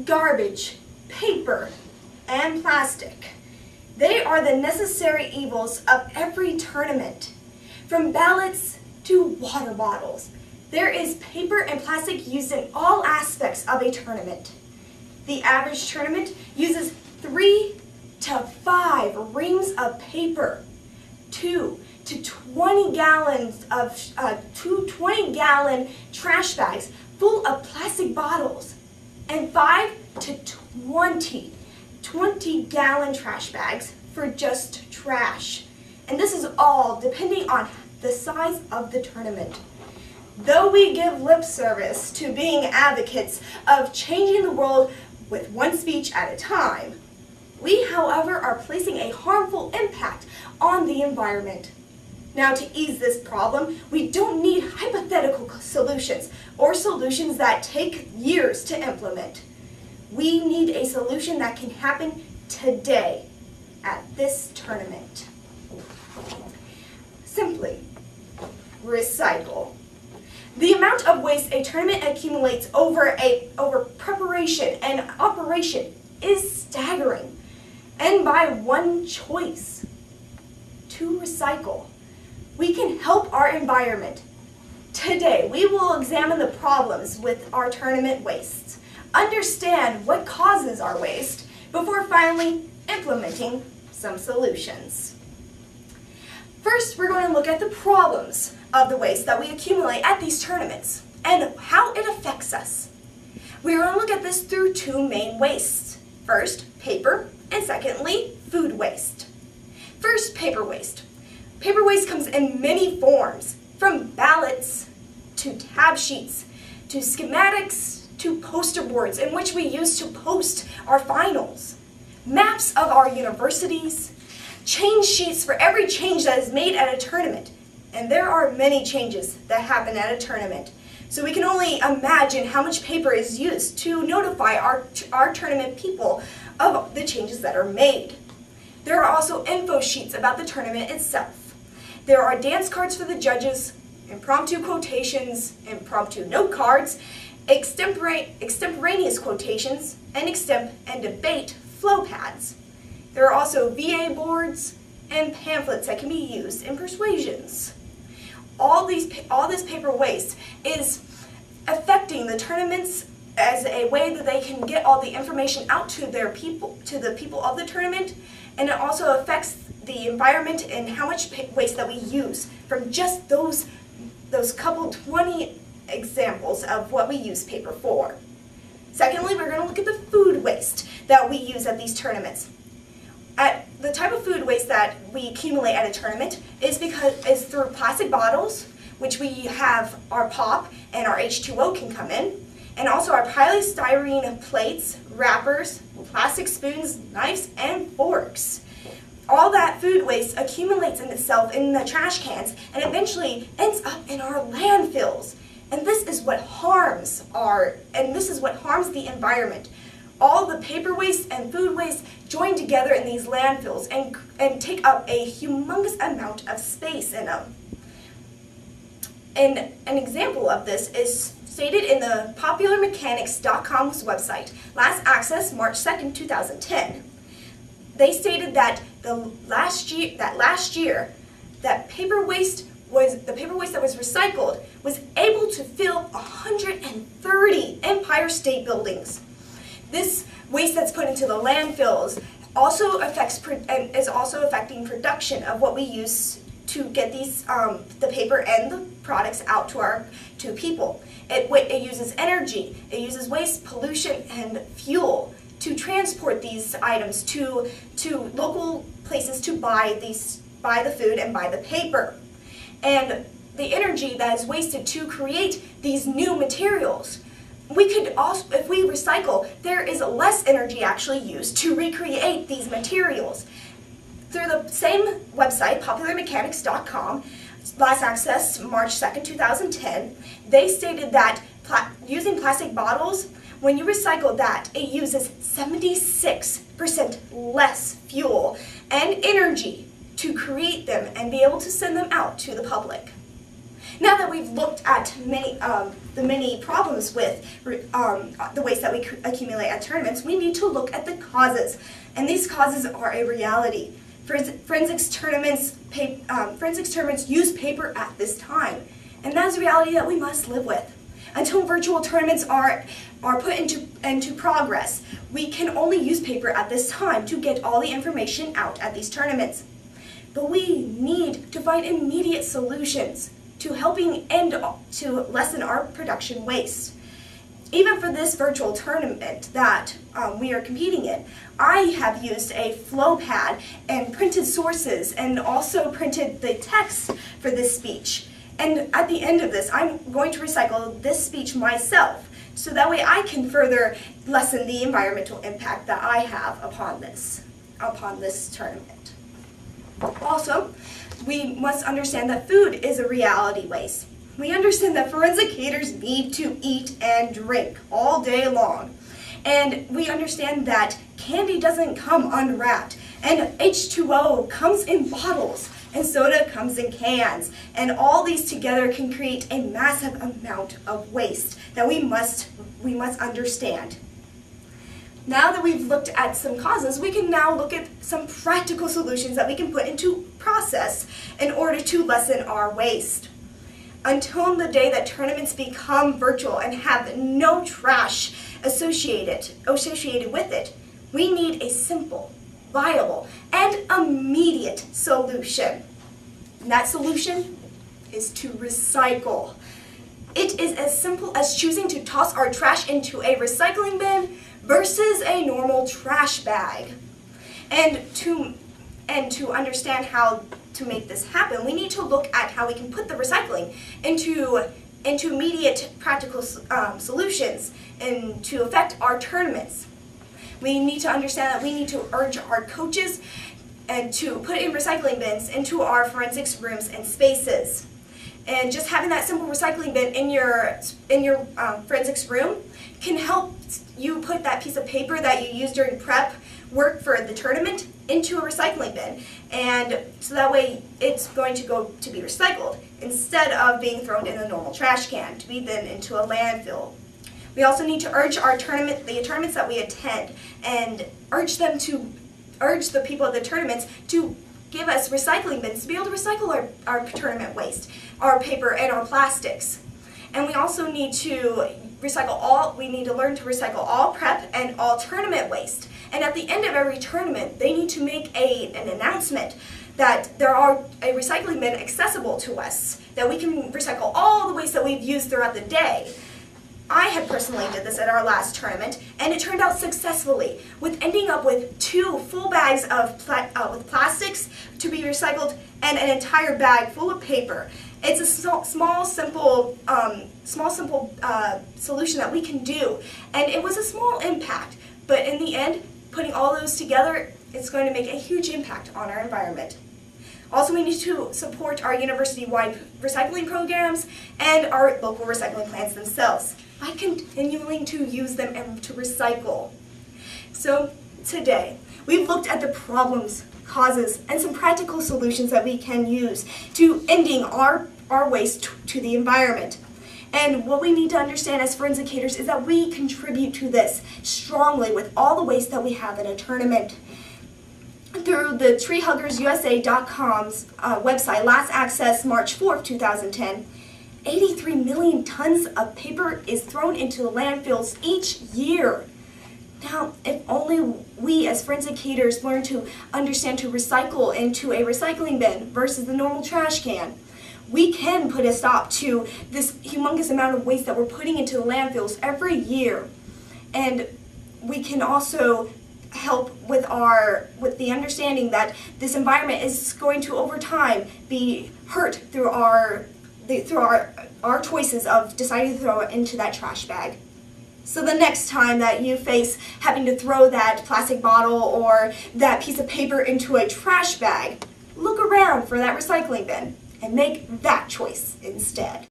garbage, paper, and plastic. They are the necessary evils of every tournament. From ballots to water bottles, there is paper and plastic used in all aspects of a tournament. The average tournament uses 3 to 5 reams of paper, 2 to 20 gallons of 20-gallon trash bags full of plastic bottles, and 5 to 20-gallon trash bags for just trash. And this is all depending on the size of the tournament. Though we give lip service to being advocates of changing the world with one speech at a time, we, however, are placing a harmful impact on the environment. Now, to ease this problem, we don't need hypothetical solutions or solutions that take years to implement. We need a solution that can happen today at this tournament. Simply, recycle. The amount of waste a tournament accumulates over preparation and operation is staggering. And by one choice, to recycle, we can help our environment. Today, we will examine the problems with our tournament wastes, understand what causes our waste, before finally implementing some solutions. First, we're going to look at the problems of the waste that we accumulate at these tournaments and how it affects us. We're going to look at this through 2 main wastes. First, paper, and secondly, food waste. First, paper waste. Paper waste comes in many forms, from ballots to tab sheets to schematics to poster boards in which we use to post our finals, maps of our universities, change sheets for every change that is made at a tournament. And there are many changes that happen at a tournament. So we can only imagine how much paper is used to notify our tournament people of the changes that are made. There are also info sheets about the tournament itself. There are dance cards for the judges, impromptu quotations, impromptu note cards, extemporaneous quotations, and extemp and debate flow pads. There are also VA boards and pamphlets that can be used in persuasions. All this paper waste is affecting the tournaments as a way that they can get all the information out to the people of the tournament, and it also affects the environment and how much waste that we use from just those couple 20 examples of what we use paper for. Secondly, we're going to look at the food waste that we use at these tournaments. The type of food waste that we accumulate at a tournament is through plastic bottles, which we have our pop and our H2O can come in, and also our polystyrene plates, wrappers, plastic spoons, knives, and forks. All that food waste accumulates in itself in the trash cans and eventually ends up in our landfills. And this is what harms the environment. All the paper waste and food waste join together in these landfills and take up a humongous amount of space in them. And an example of this is stated in the popularmechanics.com's website, last accessed March 2nd, 2010. They stated that the paper waste that was recycled was able to fill 130 Empire State Buildings. This waste that's put into the landfills also is also affecting production of what we use to get these the paper and the products out to people. It uses energy, it uses waste, pollution, and fuel to transport these items to local places to buy the food and buy the paper. And the energy that is wasted to create these new materials. We could also, if we recycle, there is less energy actually used to recreate these materials. Through the same website, popularmechanics.com, last accessed March 2nd, 2010, they stated that using plastic bottles, when you recycle that, it uses 76% less fuel and energy to create them and be able to send them out to the public. Now that we've looked at the many problems with the waste that we accumulate at tournaments, we need to look at the causes. And these causes are a reality. Forensics tournaments use paper at this time. And that is a reality that we must live with. Until virtual tournaments are put into progress, we can only use paper at this time to get all the information out at these tournaments. But we need to find immediate solutions to helping to lessen our production waste. Even for this virtual tournament that we are competing in, I have used a flow pad and printed sources and also printed the text for this speech. And at the end of this, I'm going to recycle this speech myself, so that way I can further lessen the environmental impact that I have upon this tournament. Also, we must understand that food is a reality waste. We understand that forensicators need to eat and drink all day long. And we understand that candy doesn't come unwrapped, and H2O comes in bottles, and soda comes in cans. And all these together can create a massive amount of waste that we must understand. Now that we've looked at some causes, we can now look at some practical solutions that we can put into process in order to lessen our waste. Until the day that tournaments become virtual and have no trash associated with it, we need a simple, viable, and immediate solution. And that solution is to recycle. It is as simple as choosing to toss our trash into a recycling bin versus a normal trash bag. And to understand how to make this happen, we need to look at how we can put the recycling into immediate practical solutions and to affect our tournaments. We need to understand that we need to urge our coaches and to put in recycling bins into our forensics rooms and spaces. And just having that simple recycling bin in your forensics room can help you put that piece of paper that you use during prep work for the tournament into a recycling bin, and so that way it's going to go to be recycled instead of being thrown in a normal trash can to be then into a landfill. We also need to urge the tournaments that we attend, and urge the people at the tournaments to give us recycling bins to be able to recycle our tournament waste, our paper and our plastics. And we also need to learn to recycle all prep and all tournament waste. And at the end of every tournament, they need to make an announcement that there are a recycling bin accessible to us, that we can recycle all the waste that we've used throughout the day. I had personally did this at our last tournament, and it turned out successfully, with ending up with 2 full bags of with plastics to be recycled and an entire bag full of paper. It's a small, simple solution that we can do, and it was a small impact, but in the end, putting all those together, it's going to make a huge impact on our environment. Also, we need to support our university-wide recycling programs and our local recycling plants themselves by continuing to use them and to recycle. So today, we've looked at the problems, causes, and some practical solutions that we can use to ending our waste to the environment. And what we need to understand as forensicators is that we contribute to this strongly with all the waste that we have at a tournament. Through the treehuggersusa.com's website, last accessed March 4th, 2010, 83 million tons of paper is thrown into the landfills each year. Now, if only we as forensicators learn to understand to recycle into a recycling bin versus the normal trash can, we can put a stop to this humongous amount of waste that we're putting into the landfills every year. And we can also help with the understanding that this environment is going to over time be hurt through our choices of deciding to throw it into that trash bag. So the next time that you face having to throw that plastic bottle or that piece of paper into a trash bag, look around for that recycling bin and make that choice instead.